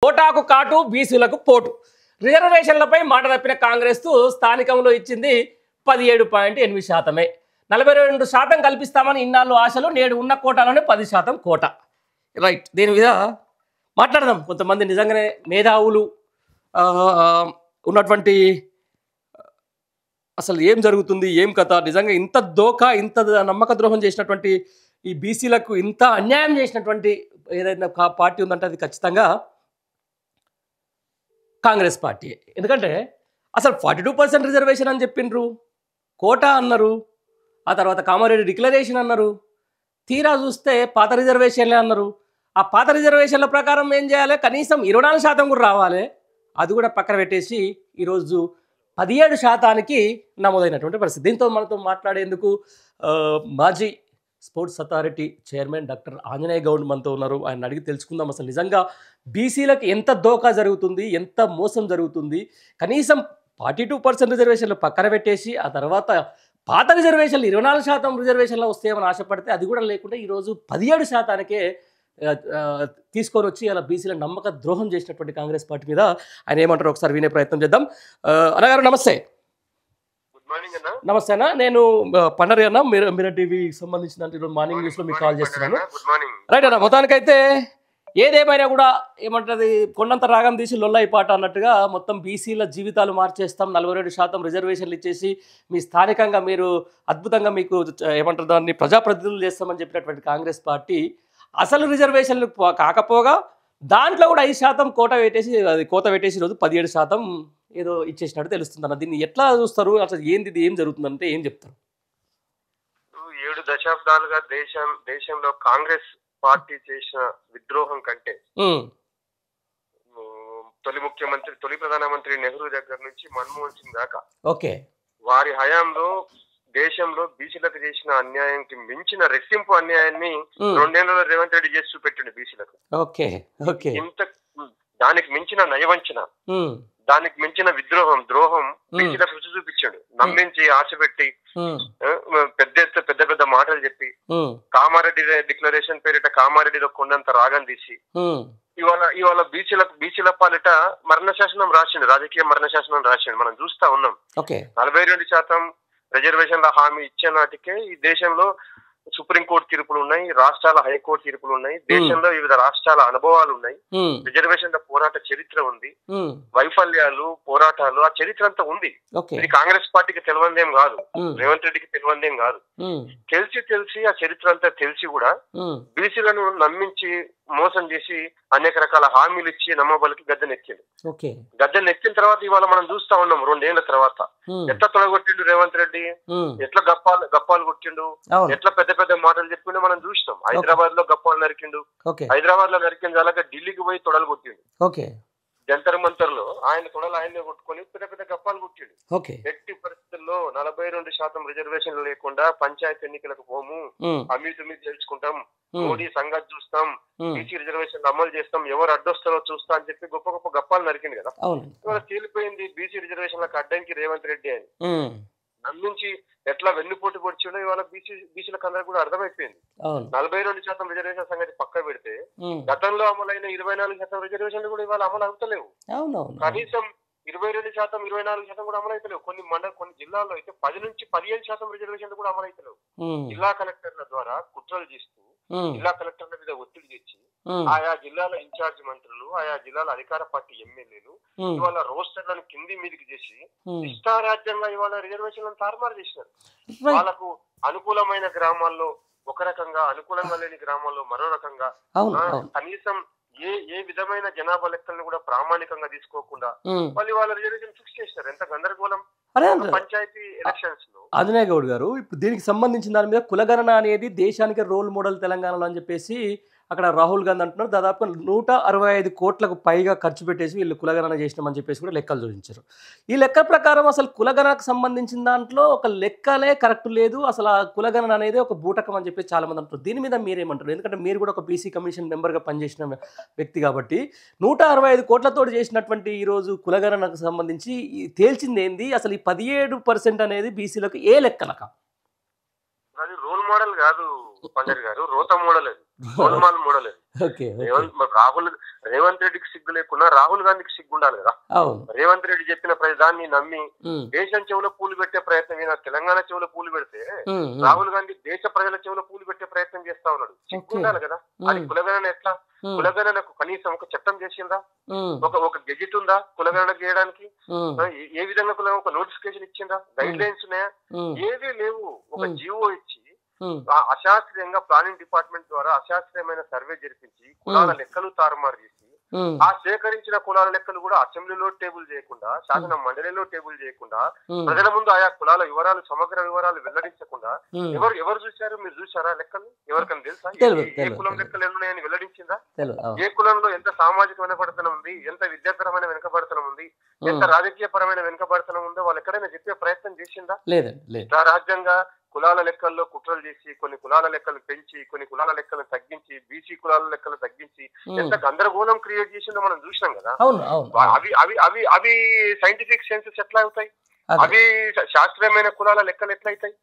కోటాకు కాటు బీసీలకు పోటు రిజర్వేషన్లపై మాట తప్పిన కాంగ్రెస్ స్థానికంలో ఇచ్చింది 17.8%. 42% కల్పిస్తామని ఇన్నాళ్ళు ఆశలు నేడు ఉన్న కోటాలోనే 10% కోట. రైట్, దీని మీద మాట్లాడదాం. కొంతమంది నిజంగానే మేధావులు ఉన్నటువంటి అసలు ఏం జరుగుతుంది, ఏం కథ, నిజంగా ఇంత దోకా ఇంత నమ్మక ద్రోహం చేసినటువంటి ఈ బీసీలకు ఇంత అన్యాయం చేసినటువంటి ఏదైనా పార్టీ ఉందంటే అది ఖచ్చితంగా కాంగ్రెస్ పార్టీ. ఎందుకంటే అసలు 42% రిజర్వేషన్ అని చెప్పిండ్రు, కోటా అన్నారు, ఆ తర్వాత కామారెడ్డి డిక్లరేషన్ అన్నారు, తీరా చూస్తే పాత రిజర్వేషన్లే అన్నారు. ఆ పాత రిజర్వేషన్ల ప్రకారం ఏం చేయాలి, కనీసం 24% కూడా రావాలి, అది కూడా పక్కన పెట్టేసి ఈరోజు 17% నమోదైనటువంటి పరిస్థితి. దీంతో మనతో మాట్లాడేందుకు మాజీ sports authority chairman doctor Anjaneya Goud మనతో ఉన్నారు. ఆయన అడిగి తెలుసుకుందాం అసలు నిజంగా బీసీలకు ఎంత దోకా జరుగుతుంది, ఎంత మోసం జరుగుతుంది. కనీసం 42% రిజర్వేషన్లు పక్కన పెట్టేసి ఆ తర్వాత పాత రిజర్వేషన్లు 24% రిజర్వేషన్లో వస్తాయని ఆశపడితే అది కూడా లేకుండా ఈరోజు 17%కే తీసుకొని వచ్చి అలా బీసీల నమ్మక ద్రోహం చేసినటువంటి కాంగ్రెస్ పార్టీ మీద ఆయన ఏమంటారో ఒకసారి వినే ప్రయత్నం చేద్దాం. అన్నగారు నమస్తే. నమస్తే అన్న, నేను పండరి అన్న, మీరు టీవీకి సంబంధించిన ఈరోజు మార్నింగ్ న్యూస్లో మీకు కాల్ చేస్తున్నాను. రైట్ అన్న, మొత్తానికైతే ఏదేమైనా కూడా ఏమంటుంది, కొండంత రాగం తీసి లొల్లయి పాట అన్నట్టుగా మొత్తం బీసీల జీవితాలు మార్చేస్తాం, 42% రిజర్వేషన్లు ఇచ్చేసి మీ స్థానికంగా మీరు అద్భుతంగా మీకు ఏమంటారు దాన్ని ప్రజాప్రతినిధులు చేస్తామని చెప్పినటువంటి కాంగ్రెస్ పార్టీ అసలు రిజర్వేషన్లు కాకపోగా దాంట్లో కూడా 5% కోత పెట్టేసి ఈరోజు 17% ఏదో ఇచ్చేసినట్టు తెలుస్తుంది అన్న. దీన్ని ఎట్లా చూస్తారు, అసలు ఏంది, ఏం జరుగుతుందంటే ఏం చెప్తారు? 7 దశాబ్దాలుగా దేశంలో కాంగ్రెస్ పార్టీ చేసిన విద్రోహం కంటే తొలి ప్రధానమంత్రి నెహ్రూ దగ్గర నుంచి మన్మోహన్ సింగ్ దాకా వారి హయాంలో దేశంలో బీసీలకు చేసిన అన్యాయానికి మించిన రెట్టింపు అన్యాయాన్ని 2 ఏళ్లలో రేవంత్ రెడ్డి చేసి చూపెట్టిండు బీసీలకు. ఇంత దానికి మించిన నయవంచన, దానికి మించిన ద్రోహం బీసీలకు రుచి చూపించాడు. నమ్మించి ఆశ పెట్టి పెద్ద పెద్ద మాటలు చెప్పి కామారెడ్డి డిక్లరేషన్ పేరిట కామారెడ్డిలో కొండంత రాగం తీసి ఇవాళ బీసీల పాలిట మరణ శాసనం రాసిండు, రాజకీయ మరణ శాసనం రాసిండు. మనం చూస్తా ఉన్నాం. 42% రిజర్వేషన్ల హామీ ఇచ్చే నాటికే ఈ దేశంలో సుప్రీంకోర్టు తీర్పులు ఉన్నాయి, రాష్ట్రాల హైకోర్టు తీర్పులు ఉన్నాయి, దేశంలో వివిధ రాష్ట్రాల అనుభవాలు ఉన్నాయి, రిజర్వేషన్ల పోరాట చరిత్ర ఉంది, వైఫల్యాలు పోరాటాలు ఆ చరిత్ర అంతా ఉంది. ఇది కాంగ్రెస్ పార్టీకి తెలియందేం కాదు, రేవంత్ రెడ్డికి తెలియందేం కాదు. తెలిసి ఆ చరిత్ర అంతా తెలిసి కూడా బీసీలను నమ్మించి మోసం చేసి అనేక రకాల హామీలు ఇచ్చి నమ్మబలికి గద్దెనెక్కిండు. గద్దెనెక్కిన తర్వాత ఇవాళ మనం చూస్తా ఉన్నాం 2 ఏళ్ల తర్వాత ఎట్లా తొడగొట్టిండు రేవంత్ రెడ్డి, ఎట్లా గప్పాలు కొట్టిండు, ఎట్లా పెద్ద పెద్ద మాటలు చెప్పుకుంటే మనం చూస్తాం. హైదరాబాద్ లో గప్పాలు నరికిండు, హైదరాబాద్ లో నరికిన చాలక ఢిల్లీకి పోయి తొడలు కొట్టిండు. జంతర్ మంతర్ లో ఆయన తొడలు ఆయనే కొట్టుకొని పెద్ద పెద్ద గప్పాలు కొట్టిండు. ఎట్టి పరిస్థితుల్లో 42% రిజర్వేషన్లు లేకుండా పంచాయతీ ఎన్నికలకు పోము, అమీతుమీ తెలుసుకుంటాం, మోడీ సంగతి చూస్తాం, బీసీ రిజర్వేషన్ అమలు చేస్తాం, ఎవరు అడ్డొస్తారో చూస్తా అని చెప్పి గొప్ప గొప్ప గప్పాలు నరికింది కదా. ఇవాళ తేలిపోయింది బీసీ రిజర్వేషన్లకు అడ్డంకి రేవంత్ రెడ్డి అని. నమ్మించి ఎట్లా వెన్నుపోటు పొడిచిండో ఇవాళ బీసీలకు అందరికి కూడా అర్థమైపోయింది. 42% రిజర్వేషన్ సంగతి పక్క పెడితే గతంలో అమలైన 24% రిజర్వేషన్లు కూడా ఇవాళ అమలు అవుతలేవు. కనీసం 22%, 24% కూడా అమలు అవుతలేవు. కొన్ని జిల్లాల్లో అయితే 10 నుంచి 15% రిజర్వేషన్లు కూడా అమలు అవుతలేవు. జిల్లా కలెక్టర్ల ద్వారా కుట్రలు చేస్తూ జిల్లా కలెక్టర్ల మీద ఒత్తిడి తెచ్చి ఆయా జిల్లాల ఇన్ఛార్జ్ మంత్రులు, ఆయా జిల్లాల అధికార పార్టీ ఎమ్మెల్యేలు ఇవాళ రోస్టర్లను కింది మీదికి చేసి ఇష్టారాజ్యంగా ఇవాళ రిజర్వేషన్లను తారుమారు చేసినారు. వాళ్ళకు అనుకూలమైన గ్రామాల్లో ఒక రకంగా, అనుకూలంగా లేని గ్రామాల్లో మరో రకంగా, కనీసం ఏ విధమైన జనాభా లెక్కలను కూడా ప్రామాణికంగా తీసుకోకుండా వాళ్ళు వాళ్ళ రిజర్వేషన్ ఫిక్స్ చేశారు. ఎంత గందరగోళం పంచాయతీ ఎలక్షన్స్ లో. ఆంజనేయ గౌడ్ గారు, ఇప్పుడు దీనికి సంబంధించిన దాని మీద కులగణన అనేది దేశానికి రోల్ మోడల్ తెలంగాణలో అని చెప్పేసి అక్కడ రాహుల్ గాంధీ అంటున్నారు. దాదాపు 165 కోట్లకు పైగా ఖర్చు పెట్టేసి వీళ్ళు కులగణన చేసినామని చెప్పేసి కూడా లెక్కలు చూపించారు. ఈ లెక్క ప్రకారం అసలు కులగణనకు సంబంధించిన దాంట్లో ఒక లెక్కలే కరెక్ట్ లేదు, అసలు ఆ కులగణన అనేది ఒక బూటకం అని చెప్పేసి చాలా మంది అంటారు. దీని మీద మీరేమంటారు? ఎందుకంటే మీరు కూడా ఒక బీసీ కమిషన్ మెంబర్గా పనిచేసిన వ్యక్తి కాబట్టి 165 కోట్లతో చేసినటువంటి ఈరోజు కులగణనకు సంబంధించి తేల్చింది ఏంది? అసలు ఈ 17% అనేది బీసీలకు ఏ లెక్కలక? అది రోల్ మోడల్ కాదు పంజర్ గారు, రోత మోడల్. అది గోల్మాల్ మోడల్ రేవంత్ రెడ్డికి సిగ్గు లేకున్నా రాహుల్ గాంధీకి సిగ్గు ఉండాలి కదా. రేవంత్ రెడ్డి చెప్పిన ప్రతిదాన్ని నమ్మి దేశం చెవులో పూలు పెట్టే ప్రయత్నం, ఈయన తెలంగాణ చెవులో పూలు పెడితే రాహుల్ గాంధీ దేశ ప్రజల చెవులో పూలు పెట్టే ప్రయత్నం చేస్తా ఉన్నాడు. సిగ్గు ఉండాలి కదా. అది కులగణన ఎట్లా? కులగణనకు కనీసం ఒక చట్టం చేసిందా? ఒక గెజిట్ ఉందా కులగణన చేయడానికి? ఏ విధంగా ఒక నోటిఫికేషన్ ఇచ్చిందా? గైడ్ లైన్స్ ఉన్నాయా? ఏవీ లేవు. ఒక జీవో ఇచ్చి అశాస్త్రీయంగా ప్లానింగ్ డిపార్ట్మెంట్ ద్వారా అశాస్త్రీయమైన సర్వే జరిపించి కులాల లెక్కలు తారుమారు చేసి ఆ సేకరించిన కులాల లెక్కలు కూడా అసెంబ్లీలో టేబుల్ చేయకుండా, శాసన మండలిలో టేబుల్ చేయకుండా, ప్రజల ముందు ఆయా కులాల వివరాలు, సమగ్ర వివరాలు వెల్లడించకుండా ఎవరు చూశారు? మీరు చూసారా లెక్కలు? ఎవరికైనా తెలుసా ఏ కులం లెక్కలు ఎన్నున్నాయని వెల్లడించిందా? ఏ కులంలో ఎంత సామాజిక వెనుకబడతనం ఉంది, ఎంత విద్యాపరమైన వెనుకబడతనం ఉంది, ఎంత రాజకీయ పరమైన వెనుకబడతనం ఉందో వాళ్ళు ఎక్కడైనా చెప్పే ప్రయత్నం చేసిందా? రాజ్యాంగ కులాల లెక్కల్లో కుట్రలు చేసి కొన్ని కులాల లెక్కలు పెంచి కొన్ని కులాల లెక్కలు తగ్గించి బీసీ కులాల లెక్కలు తగ్గించి ఎంత గందరగోళం క్రియేట్ చేసిందో మనం చూసినాం కదా. అవి అవి అవి అవి సైంటిఫిక్ సెన్సెస్ ఎట్లా అవుతాయి? అవి శాస్త్రీయమైన కులాల లెక్కలు ఎట్లయితాయి?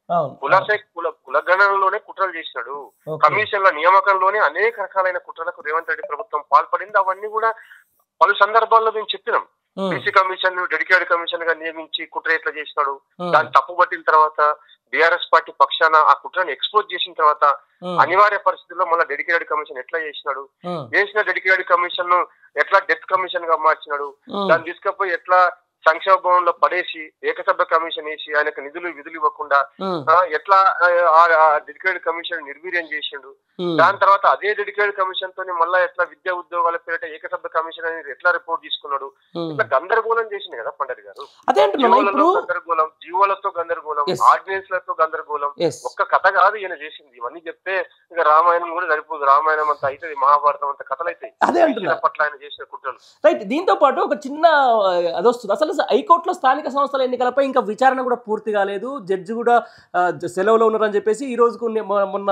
కులగణనలోనే కుట్రలు చేసినాడు. కమిషన్ల నియామకంలోనే అనేక రకాలైన కుట్రలకు రేవంత్ రెడ్డి ప్రభుత్వం పాల్పడింది. అవన్నీ కూడా పలు సందర్భాల్లో మేము చెప్పినాం. బీసీ కమిషన్ డెడికేటెడ్ కమిషన్ గా నియమించి కుట్ర ఎట్లా చేసినాడు, దాన్ని తప్పుపట్టిన తర్వాత బీఆర్ఎస్ పార్టీ పక్షాన ఆ కుట్రను ఎక్స్పోజ్ చేసిన తర్వాత అనివార్య పరిస్థితుల్లో మళ్ళీ డెడికేటెడ్ కమిషన్ ఎట్లా చేసినాడు, చేసిన డెడికేటెడ్ కమిషన్ ను ఎట్లా డెత్ కమిషన్ గా మార్చినాడు, దాన్ని తీసుకపోయి ఎట్లా సంక్షేమ భవనంలో పడేసి ఏకసభ్య కమిషన్ వేసి ఆయనకు నిధులు విధులు ఇవ్వకుండా ఎట్లా డెడికేటెడ్ కమిషన్ నిర్వీర్యం చేసిండు. దాని తర్వాత అదే డెడికేటెడ్ కమిషన్ తోని మళ్ళా ఎట్లా విద్యా ఉద్యోగాల పేరిట ఏకసభ్య కమిషన్ అని ఎట్లా రిపోర్ట్ తీసుకున్నాడు. ఇట్లా గందరగోళం చేసింది కదా పండరి గారు. గందరగోళం, జీవోలతో గందరగోళం, ఆర్డినెన్స్ లతో గందరగోళం. ఒక్క కథ కాదు ఈయన చేసింది. ఇవన్నీ చెప్తే ఇక రామాయణం కూడా సరిపోదు. రామాయణం అంతా అవుతుంది, మహాభారతం అంత కథలు అవుతాయి పట్ల ఆయన చేసిన కుట్రలు. రైట్. దీంతో పాటు ఒక చిన్న అదొస్తుంది. అసలు హైకోర్టులో స్థానిక సంస్థల ఎన్నికలపై ఇంకా విచారణ కూడా పూర్తి కాలేదు. జడ్జి కూడా సెలవులో ఉన్నారని చెప్పేసి ఈ రోజుకు మొన్న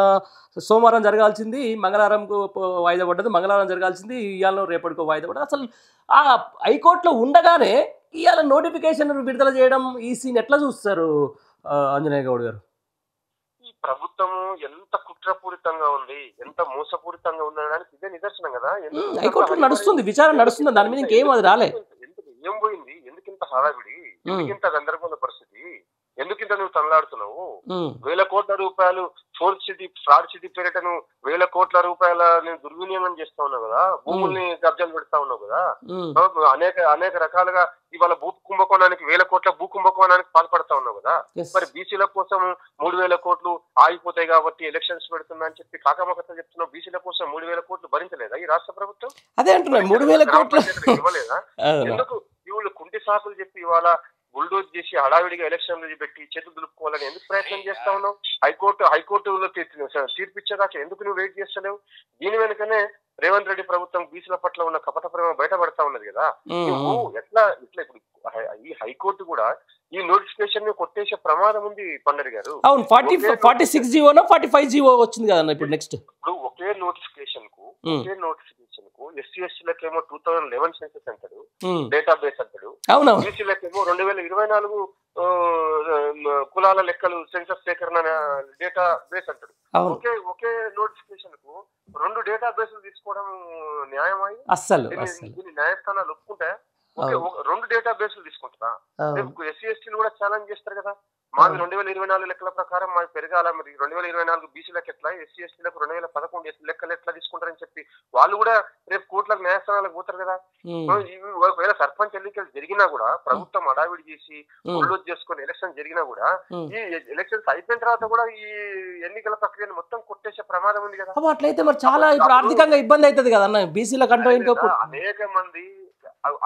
సోమవారం జరగాల్సింది మంగళవారంకు వాయిదా పడ్డది. మంగళవారం జరగాల్సింది ఇవాళ రేపటికో వాయిదా పడ్డది. అసలు ఆ హైకోర్టులో ఉండగానే ఇవాళ నోటిఫికేషన్ విడుదల చేయడం ఈ సీన్ ఎట్లా చూస్తారు ఆంజనేయ గౌడ్ గారు? ఈ ప్రభుత్వము ఎంత కుట్రపూరితంగా ఉంది, ఎంత మోసపూరితంగా ఉండడానికి ఇదే నిదర్శనం కదా. హైకోర్టులో నడుస్తుంది, విచారణ నడుస్తుంది. దాని మీద ఇంకేం అది రాలే. ఏం పోయింది? ఎందుకింత హడావిడి, ఎందుకింత గందరగోళ పరిస్థితి, ఎందుకింత నువ్వు తనలాడుతున్నావు? 1000 కోట్ల రూపాయలు ఫోర్త్ సిటీ ఫ్రాడ్ సిటీ పేరిటను 1000 కోట్ల రూపాయల దుర్వినియోగం చేస్తా ఉన్నావు కదా, భూముల్ని కబ్జాలు పెడతా ఉన్నావు కదా, అనేక రకాలుగా ఇవాళ భూ కుంభకోణానికి 1000 కోట్ల భూ కుంభకోణానికి పాల్పడతా ఉన్నావు కదా. మరి బీసీల కోసం 3000 కోట్లు ఆగిపోతాయి కాబట్టి ఎలక్షన్స్ పెడుతున్నా అని చెప్పి కాకమకత చెప్తున్నావు. బీసీల కోసం 3000 కోట్లు భరించలేదా ఈ రాష్ట్ర ప్రభుత్వం? అదే అంటున్నా, 3000 కోట్లు ఇవ్వలేదా? ఎందుకు వీళ్ళు కుంటి సాకులు చెప్పి ఇవాళ బుల్డోజ్ చేసి హడావిడిగా ఎలక్షన్లు పెట్టి చేతులు దులుపుకోవాలని ఎందుకు ప్రయత్నం చేస్తా ఉన్నావు? హైకోర్టులో తీర్పిచ్చేదాకా ఎందుకు నువ్వు వెయిట్ చేస్తలేవు? దీని వెనుకనే రేవంత్ రెడ్డి ప్రభుత్వం బీసీల పట్ల ఉన్న కపట ప్రేమ బయటపడతా ఉన్నది కదా. నువ్వు ఎట్లా ఇప్పుడు ఈ హైకోర్టు కూడా ఈ నోటిఫికేషన్ ని కొట్టేసే ప్రమాదం ఉంది పండరి గారు. అవును, 46 జీవోనో 45 జీవో వచ్చింది కదా ఇప్పుడు. నెక్స్ట్ ఇప్పుడు ఒకే నోటిఫికేషన్ కు ఎస్సీ ఎస్టీలకేమో 2011 సెన్సెస్ అంటాడు, డేటాబేస్ అంటాడు. బీసీలకేమో 2024 కులాల లెక్కలు సెన్సస్ సేకరణ డేటా బేస్ అంటాడు. ఒకే నోటిఫికేషన్ కు 2 డేటా బేస్లు తీసుకోవడం న్యాయమై అస్సలు దీన్ని న్యాయస్థానాలు ఒప్పుకుంటాయా? 2 డేటా బేస్లు తీసుకుంటారా? ఎస్సీ ఎస్టీలు కూడా ఛాలెంజ్ చేస్తారు కదా. మాది 2024 లెక్కల ప్రకారం మాది పెరగాల, మరి 2024 బీసీలకు ఎట్లా, ఎస్సీ ఎస్టీలకు 2011 లెక్కలు ఎట్లా తీసుకుంటారని చెప్పి వాళ్ళు కూడా రేపు కోర్టులకు న్యాయస్థానాలకు పోతారు కదా. ఒకవేళ సర్పంచ్ ఎన్నికలు జరిగినా కూడా ప్రభుత్వం అడావిడి చేసి ఉల్లోజ్ చేసుకుని ఎలక్షన్ జరిగినా కూడా ఈ ఎలక్షన్స్ అయిపోయిన తర్వాత కూడా ఈ ఎన్నికల ప్రక్రియను మొత్తం కొట్టేసే ప్రమాదం ఉంది కదా. అట్లయితే మరి చాలా ఇప్పుడు ఆర్థికంగా ఇబ్బంది అవుతుంది కదా అన్న బీసీలకు.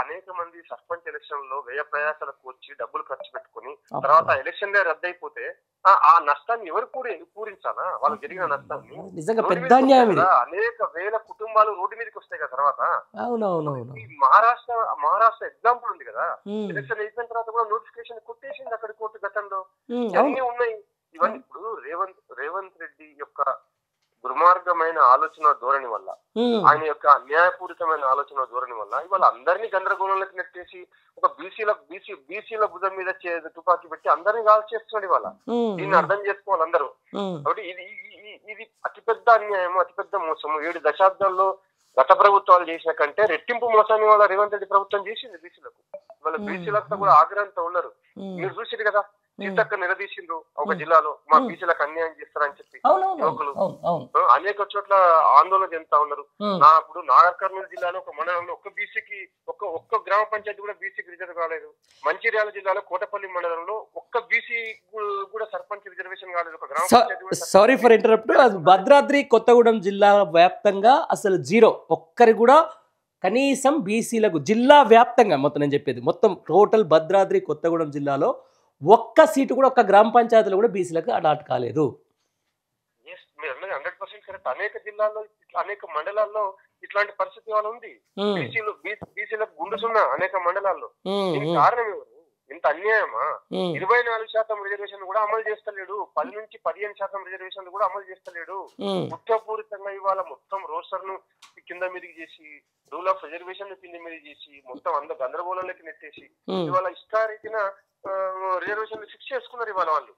అనేక మంది సర్పంచ్ ఎలక్షన్ లో వ్యయ ప్రయాసాలకు వచ్చి డబ్బులు ఖర్చు పెట్టుకుని తర్వాత ఎలక్షన్ రద్దయిపోతే ఆ నష్టాన్ని ఎవరు పూరించాలా? వాళ్ళకి జరిగిన నష్టాన్ని. నిజంగా పెద్ద అన్యాయం ఇది. అనేక వేల కుటుంబాలు రోడ్డు మీదకి వస్తాయి కదా తర్వాత. అవునవునవును. మహారాష్ట్ర ఎగ్జాంపుల్ ఉంది కదా. ఎలక్షన్ అయిపోయిన తర్వాత కూడా నోటిఫికేషన్ కొట్టేసింది అక్కడ కోర్టు గతంలో. అన్ని ఉన్నాయి ఇవన్నీ. ఇప్పుడు రేవంత్ రెడ్డి యొక్క దుర్మార్గమైన ఆలోచన ధోరణి వల్ల, ఆయన యొక్క అన్యాయపూరితమైన ఆలోచన ధోరణి వల్ల ఇవాళ అందరినీ గందరగోళంలోకి నెట్టేసి ఒక బీసీల భుజం మీద తుపాకీ పెట్టి అందరినీ కాల్ చేస్తున్నాడు ఇవాళ. దీన్ని అర్థం చేసుకోవాలి అందరూ. కాబట్టి ఇది అతిపెద్ద అన్యాయం, అతిపెద్ద మోసము. 7 దశాబ్దాల్లో గత ప్రభుత్వాలు చేసిన కంటే రెట్టింపు మోసాన్ని వాళ్ళ రేవంత్ రెడ్డి ప్రభుత్వం చేసింది బీసీలకు. వాళ్ళ బీసీలంతా కూడా ఆగ్రహంతో ఉన్నారు. మీరు చూసిరు కదా, సీతక్క నిలదీసిండ్రు ఒక జిల్లాలో, మా బీసీలకు అన్యాయం చేస్తారని చెప్పి యువకులు అనేక చోట్ల ఆందోళన చెందుతా ఉన్నారు. ఇప్పుడు నాగర్ కర్నూలు జిల్లాలో ఒక మండలంలో ఒక్క బీసీకి ఒక్క గ్రామ పంచాయతీ కూడా బీసీకి రిజర్వ్ కాలేదు. మంచిర్యాల జిల్లాలో కోటపల్లి మండలంలో ఒక్క బీసీ కూడా సర్పంచ్ రిజర్వేషన్ కాలేదు. ఒక గ్రామ panchayat. Sorry for interrupt. Bhadradri Kothagudem జిల్లా వ్యాప్తంగా అసలు జీరో, ఒక్కరి కూడా కనీసం బీసీలకు జిల్లా వ్యాప్తంగా మొత్తం నేను చెప్పేది మొత్తం టోటల్ భద్రాద్రి కొత్తగూడెం జిల్లాలో ఒక్క సీటు కూడా ఒక్క గ్రామ పంచాయతీలో కూడా బీసీలకు అలాట్ కాలేదు. 100% కరెక్ట్. అనేక జిల్లాల్లో అనేక మండలాల్లో ఇట్లాంటి పరిస్థితి వాళ్ళ ఉంది. బీసీలకు గుండుసున్న అనేక మండలాల్లో. దీనికి కారణం ఎవరు? ఇంత అన్యాయమా? 24% రిజర్వేషన్ కూడా అమలు చేస్తలేడు. 10 నుంచి 15% రిజర్వేషన్లు కూడా అమలు చేస్తలేడు. కుట్రపూరితంగా ఇవాళ మొత్తం రోస్టర్ ను కింద మీదకి చేసి, రూల్ ఆఫ్ రిజర్వేషన్ ను కింద మీద చేసి, మొత్తం అందరూ గందరగోళంలోకి నెట్టేసి ఇవాళ ఇష్టారీతిన రిజర్వేషన్ ఫిక్స్ చేసుకున్నారు ఇవాళ వాళ్ళు.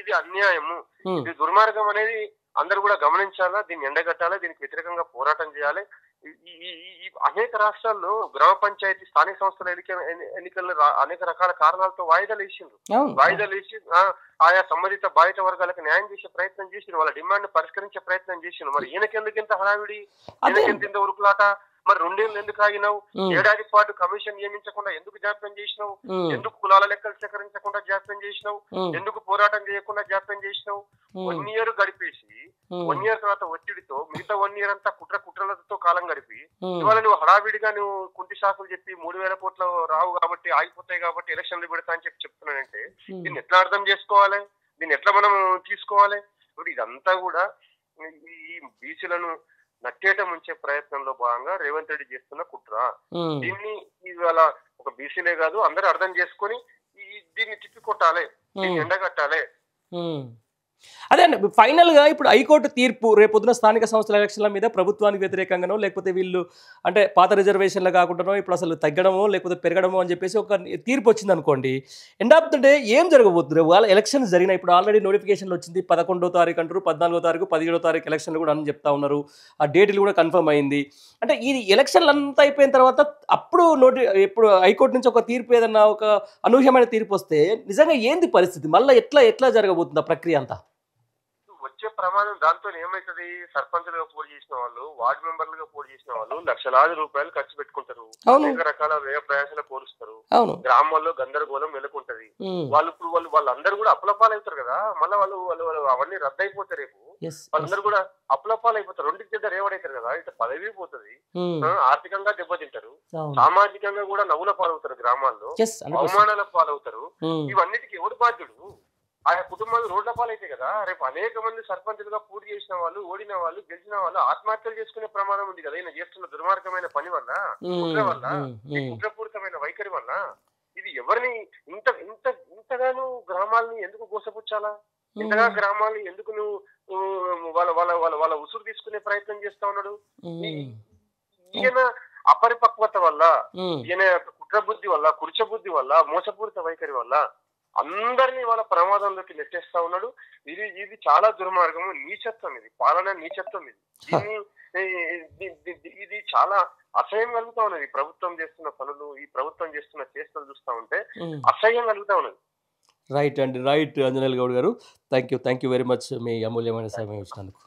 ఇది అన్యాయము, ఇది దుర్మార్గం అనేది అందరూ కూడా గమనించాలా, దీన్ని ఎండగట్టాలి, దీనికి వ్యతిరేకంగా పోరాటం చేయాలి. అనేక రాష్ట్రాల్లో గ్రామ పంచాయతీ స్థానిక సంస్థల ఎన్నికల్లో అనేక రకాల కారణాలతో వాయిదాలు వేసి ఆయా సంబంధిత బాధిత వర్గాలకు న్యాయం చేసే ప్రయత్నం చేసిండ్రు, వాళ్ళ డిమాండ్ పరిష్కరించే ప్రయత్నం చేసిండ్రు. మరి ఈయనకెందుకు ఇంత హడావిడి, ఈయనకెంత ఇంత ఉరుకులాట? మరి 2 ఏళ్ళు ఎందుకు ఆగినావు? ఏడాది పాటు కమిషన్ నియమించకుండా ఎందుకు జాప్యం చేసినావు? ఎందుకు కులాల లెక్కలు సేకరించకుండా జాప్యం చేసినావు? ఎందుకు పోరాటం చేయకుండా జాప్యం చేసినావు? 1 ఇయర్ గడిపేసి 1 ఇయర్ తర్వాత ఒత్తిడితో మిగతా 1 ఇయర్ అంతా కుట్రలతో కాలం గడిపి ఇవాళ నువ్వు హడావిడిగా నువ్వు కుంటి సాకులు చెప్పి 3000 కోట్లు రావు కాబట్టి, ఆగిపోతాయి కాబట్టి ఎలక్షన్లు పెడతా అని చెప్తున్నానంటే దీన్ని ఎట్లా అర్థం చేసుకోవాలి? దీన్ని ఎట్లా మనం తీసుకోవాలి? ఇప్పుడు ఇదంతా కూడా ఈ బీసీలను నట్టేట ముంచే ప్రయత్నంలో భాగంగా రేవంత్ రెడ్డి చేస్తున్న కుట్ర. దీన్ని ఇవాళ ఒక బీసీలే కాదు అందరూ అర్థం చేసుకొని దీన్ని తిప్పికొట్టాలి, దీన్ని ఎండగట్టాలి. అదే అండి, ఫైనల్గా ఇప్పుడు హైకోర్టు తీర్పు రేపొద్దున స్థానిక సంస్థల ఎలక్షన్ల మీద ప్రభుత్వానికి వ్యతిరేకంగానో లేకపోతే వీళ్ళు అంటే పాత రిజర్వేషన్లు కాకుండానో ఇప్పుడు అసలు తగ్గడమో లేకపోతే పెరగడమో అని చెప్పేసి ఒక తీర్పు వచ్చింది అనుకోండి, ఎండ్ ఆఫ్ ద డే ఏం జరగబోతుంది? వాళ్ళ ఎలక్షన్స్ జరిగినాయి, ఇప్పుడు ఆల్రెడీ నోటిఫికేషన్లు వచ్చింది, 11వ తారీఖు అంటారు, 14వ తారీఖు 17వ తారీఖు ఎలక్షన్లు కూడా అని చెప్తా ఉన్నారు. ఆ డేట్లు కూడా కన్ఫర్మ్ అయింది. అంటే ఈ ఎలక్షన్లు అంతా అయిపోయిన తర్వాత అప్పుడు ఇప్పుడు హైకోర్టు నుంచి ఒక తీర్పు ఏదన్నా ఒక అనూహ్యమైన తీర్పు వస్తే నిజంగా ఏంది పరిస్థితి? మళ్ళీ ఎట్లా జరగబోతుంది ఆ ప్రక్రియ అంతా? వచ్చే ప్రమాదం దాంతో ఏమైతుంది? సర్పంచులుగా పోటీ చేసిన వాళ్ళు, వార్డు మెంబర్లుగా పోటీ చేసిన వాళ్ళు లక్షలాది రూపాయలు ఖర్చు పెట్టుకుంటారు, అనేక రకాల వ్యయ ప్రయాసాలు కోరుస్తారు, గ్రామాల్లో గందరగోళం నెలకొంటది. వాళ్ళందరూ కూడా అప్లపాలు అవుతారు కదా, మళ్ళీ వాళ్ళు అవన్నీ రద్దు అయిపోతారు. రేపు వాళ్ళందరూ కూడా అప్లపాలు అయిపోతారు. 2కి చెడ్డ రేవడైతారు కదా, ఇట్లా పదవి పోతుంది, ఆర్థికంగా దెబ్బతింటారు, సామాజికంగా కూడా నవ్వుల పాలవుతారు, గ్రామాల్లో అవమానాల పాలవుతారు. ఇవన్నిటికీ ఎవడు బాధ్యుడు? ఆయా కుటుంబాలు రోడ్ల పాలైతే కదా. రేపు అనేక మంది సర్పంచులుగా పోటీ చేసిన వాళ్ళు, ఓడిన వాళ్ళు, గెలిచిన వాళ్ళు ఆత్మహత్యలు చేసుకునే ప్రమాదం ఉంది కదా ఈయన చేస్తున్న దుర్మార్గమైన పని వల్ల, కుట్ర వల్ల, కుట్రపూరితమైన వైఖరి వల్ల. ఇది ఎవరిని ఇంతగానో గ్రామాలని ఎందుకు గోసపుచ్చాలా? ఇంతగా గ్రామాలని ఎందుకు నువ్వు వాళ్ళ ఉసురు తీసుకునే ప్రయత్నం చేస్తా ఉన్నాడు? ఈయన అపరిపక్వత వల్ల, ఈయన కుట్రబుద్ధి వల్ల, కుర్చబుద్ధి వల్ల, మోసపూరిత వైఖరి వల్ల అందరినీ వాళ్ళ ప్రమాదంలోకి నెట్టేస్తా ఉన్నాడు. ఇది చాలా దుర్మార్గము, నీచత్వం, ఇది పాలన నీచత్వం. ఇది చాలా అసహ్యం కలుగుతా ఉన్నది. ప్రభుత్వం చేస్తున్న పనులు, ఈ ప్రభుత్వం చేస్తున్న చేష్టలు చూస్తా ఉంటే అసహ్యం కలుగుతా ఉన్నది. రైట్ అండి, రైట్ అంజనేయులు గౌడ్ గారు, థ్యాంక్ యూ వెరీ మచ్ మీ అమూల్యమైన సమయం ఇచ్చినందుకు.